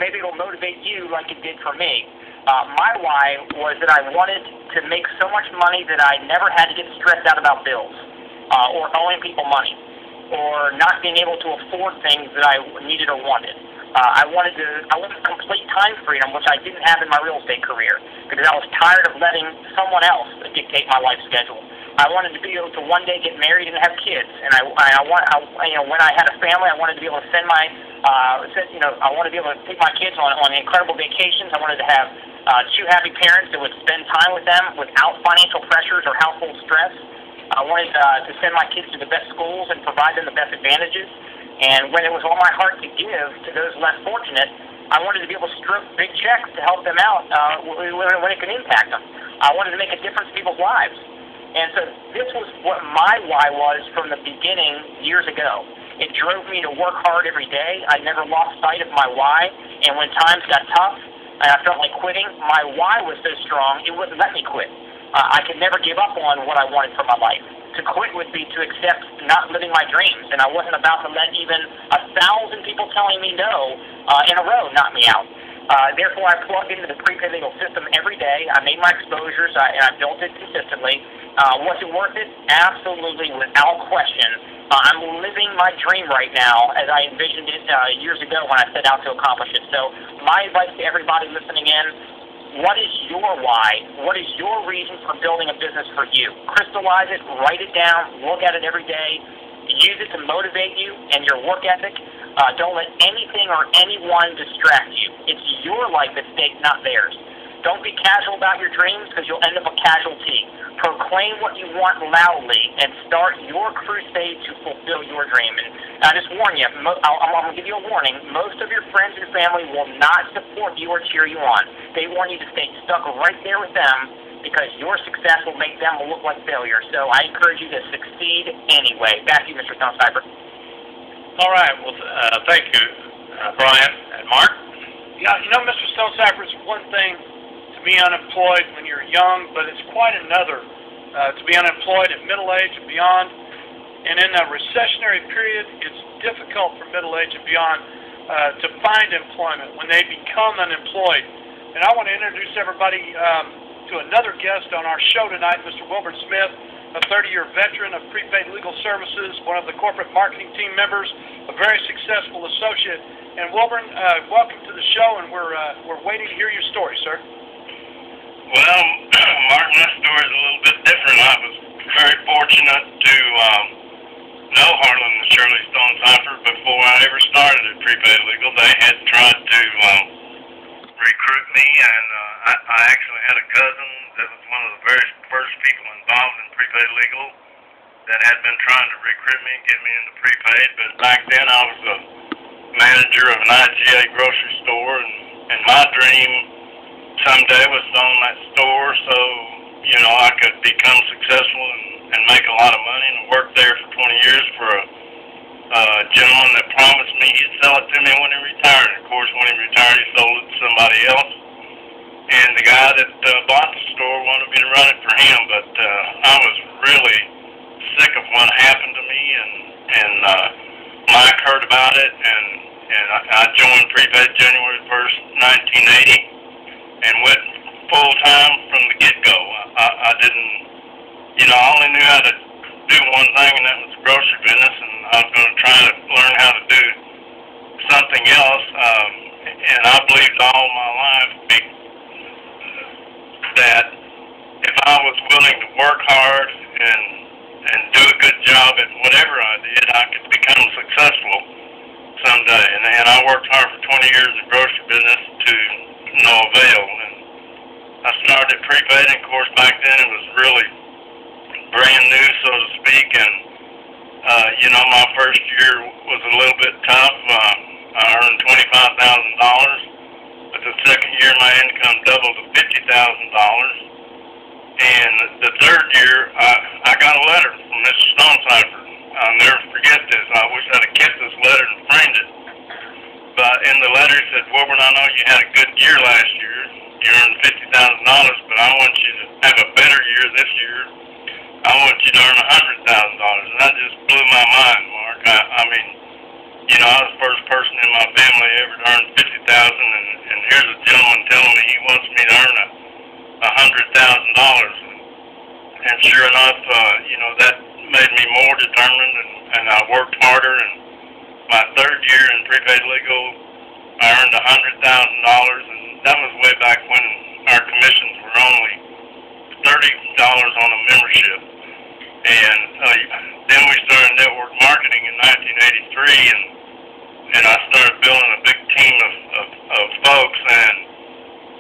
maybe it'll motivate you like it did for me. My why was that I wanted to make so much money that I never had to get stressed out about bills, or owing people money, or not being able to afford things that I needed or wanted. I wanted complete time freedom, which I didn't have in my real estate career, because I was tired of letting someone else dictate my life schedule. I wanted to be able to one day get married and have kids, and when I had a family, I wanted to be able to send my, I wanted to be able to take my kids on incredible vacations. I wanted to have two happy parents that would spend time with them without financial pressures or household stress. I wanted to send my kids to the best schools and provide them the best advantages. And when it was on my heart to give to those less fortunate, I wanted to be able to stroke big checks to help them out when it could impact them. I wanted to make a difference in people's lives. And so this was what my why was from the beginning years ago. It drove me to work hard every day. I never lost sight of my why. And when times got tough and I felt like quitting, my why was so strong, it wouldn't let me quit. I could never give up on what I wanted for my life. To quit would be to accept not living my dreams, and I wasn't about to let even 1,000 people telling me no in a row knock me out. Therefore, I plugged into the prepaid legal system every day. I made my exposures, and I built it consistently. Was it worth it? Absolutely, without question. I'm living my dream right now as I envisioned it years ago when I set out to accomplish it. So my advice to everybody listening in, what is your why? What is your reason for building a business for you? Crystallize it, write it down, look at it every day, use it to motivate you and your work ethic. Don't let anything or anyone distract you. It's your life at stake, not theirs. Don't be casual about your dreams because you'll end up a casualty. Proclaim what you want loudly and start your crusade to fulfill your dream. And I just warn you, I'm going to give you a warning, most of your friends and family will not support you or cheer you on. They want you to stay stuck right there with them because your success will make them look like failure. So I encourage you to succeed anyway. Back to you, Mr. Stonecypher. All right. Well, thank you, Brian and Mark. Yeah, Mr. Stonecypher, it's one thing to be unemployed when you're young, but it's quite another to be unemployed at middle age and beyond. And in a recessionary period, it's difficult for middle age and beyond to find employment when they become unemployed. And I want to introduce everybody to another guest on our show tonight, Mr. Wilbur Smith, a 30-year veteran of prepaid legal services, one of the corporate marketing team members, a very successful associate. And Wilbur, welcome to the show, and we're waiting to hear your story, sir. Well, Martin, my story is a little bit different. I was very fortunate to know Harlan and Shirley Stonecypher before I ever started at Prepaid Legal. They had tried to recruit me, and I actually had a cousin that was one of the very first people involved in Prepaid Legal that had been trying to recruit me and get me into prepaid. But back then I was a manager of an IGA grocery store, and my dream someday was to own that store so, I could become successful and make a lot of money, and worked there for 20 years for a gentleman that promised me he'd sell it to me when he retired. Of course, when he retired, he sold it to somebody else. And the guy that bought the store wanted me to run it for him, but I was really sick of what happened to me, and Mike heard about it, and I joined Prepaid January 1st, 1980. And went full-time from the get-go. I didn't, I only knew how to do one thing, and that was the grocery business, and I was going to try to learn how to do something else. And I believed all my life that if I was willing to work hard and do a good job at whatever I did, I could become successful someday. And I worked hard for 20 years in the grocery business to no avail. And I started prepaid, and of course back then it was really brand new, so to speak, and my first year was a little bit tough. I earned $25,000, but the second year my income doubled to $50,000, and the third year I got a letter from Mr. Stonecypher. I'll never forget this. I wish I'd have kept this letter and framed it. But in the letter he said, Wilbur, I know you had a good year last year. You earned $50,000, but I want you to have a better year this year. I want you to earn $100,000. And that just blew my mind, Mark. I was the first person in my family ever to earn $50,000. and here's a gentleman telling me he wants me to earn $100,000. And sure enough, that made me more determined, and I worked harder. And my third year in prepaid legal, I earned $100,000, and that was way back when our commissions were only $30 on a membership. And then we started network marketing in 1983, and I started building a big team of folks. And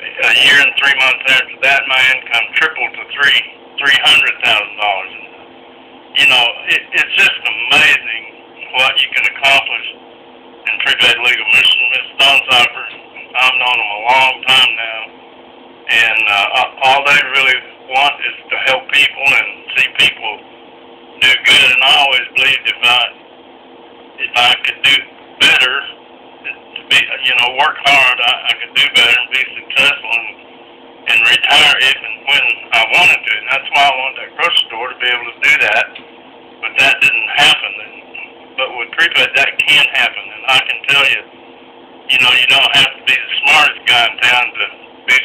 a year and 3 months after that, my income tripled to $300,000. It's just amazing what you can accomplish in prepaid legal. Miss Stonecipher, I've known them a long time now, and all they really want is to help people and see people do good. And I always believed if I could do better, to be work hard, I could do better and be successful and retire if and when I wanted to. And that's why I wanted that grocery store to be able to do that. But that didn't happen. But with prepaid, that can happen. And I can tell you, you don't have to be the smartest guy in town to be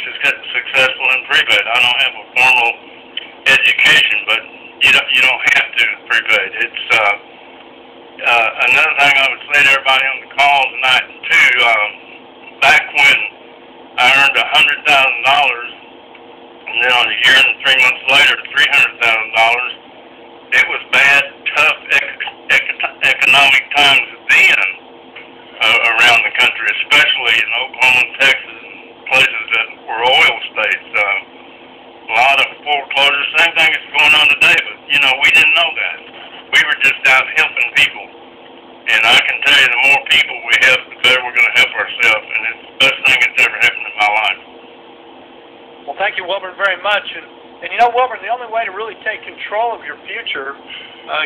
successful in prepaid. I don't have a formal education, but you don't have to with prepaid. It's another thing I would say to everybody on the call tonight too. Back when I earned $100,000, and then on a year and 3 months later, $300,000. It was bad, tough economic times then around the country, especially in Oklahoma and Texas, and places that were oil states. A lot of foreclosures, same thing is going on today, but we didn't know that. We were just out helping people. And I can tell you, the more people we help, the better we're going to help ourselves. And it's the best thing that's ever happened in my life. Well, thank you, Wilburn, very much. And Wilburn, the only way to really take control of your future,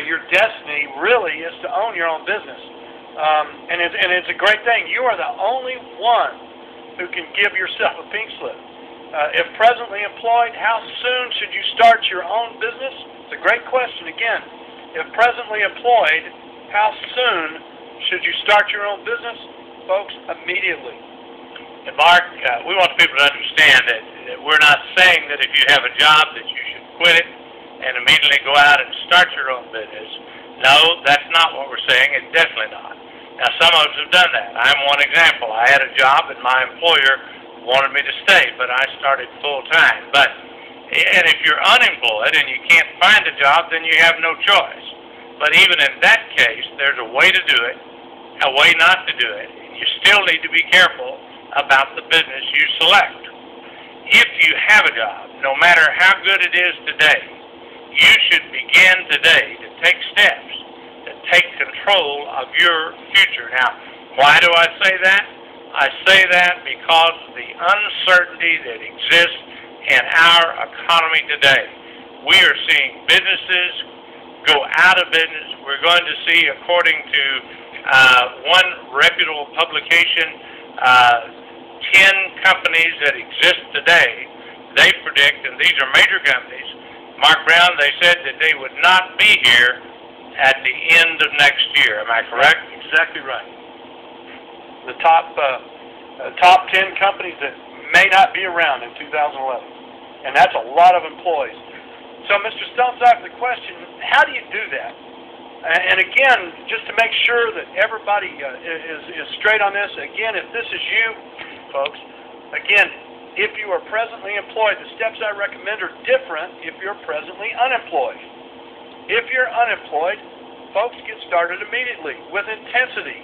your destiny, really is to own your own business. And it's a great thing. You are the only one who can give yourself a pink slip. If presently employed, how soon should you start your own business? It's a great question again. If presently employed, how soon should you start your own business? Folks, immediately. And Mark, we want people to understand that we're not saying that if you have a job that you should quit it and immediately go out and start your own business. No, that's not what we're saying. It's definitely not. Now, some of us have done that. I'm one example. I had a job and my employer wanted me to stay, but I started full-time. And if you're unemployed and you can't find a job, then you have no choice. But even in that case, there's a way to do it, a way not to do it. You still need to be careful about the business you select. If you have a job, no matter how good it is today, you should begin today to take steps to take control of your future. Now, why do I say that? I say that because of the uncertainty that exists in our economy today. We are seeing businesses go out of business. We're going to see, according to one reputable publication, 10 companies that exist today, they predict, and these are major companies, Mark Brown, they said that they would not be here at the end of next year. Am I correct? Exactly right. The top 10 companies that may not be around in 2011. And that's a lot of employees. So, Mr. Stonecipher, the question, how do you do that? And again, just to make sure that everybody is straight on this, again, if this is you, folks, again, if you are presently employed, the steps I recommend are different if you're presently unemployed. If you're unemployed, folks, get started immediately with intensity.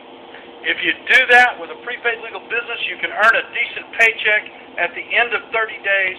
If you do that with a prepaid legal business, you can earn a decent paycheck at the end of 30 days.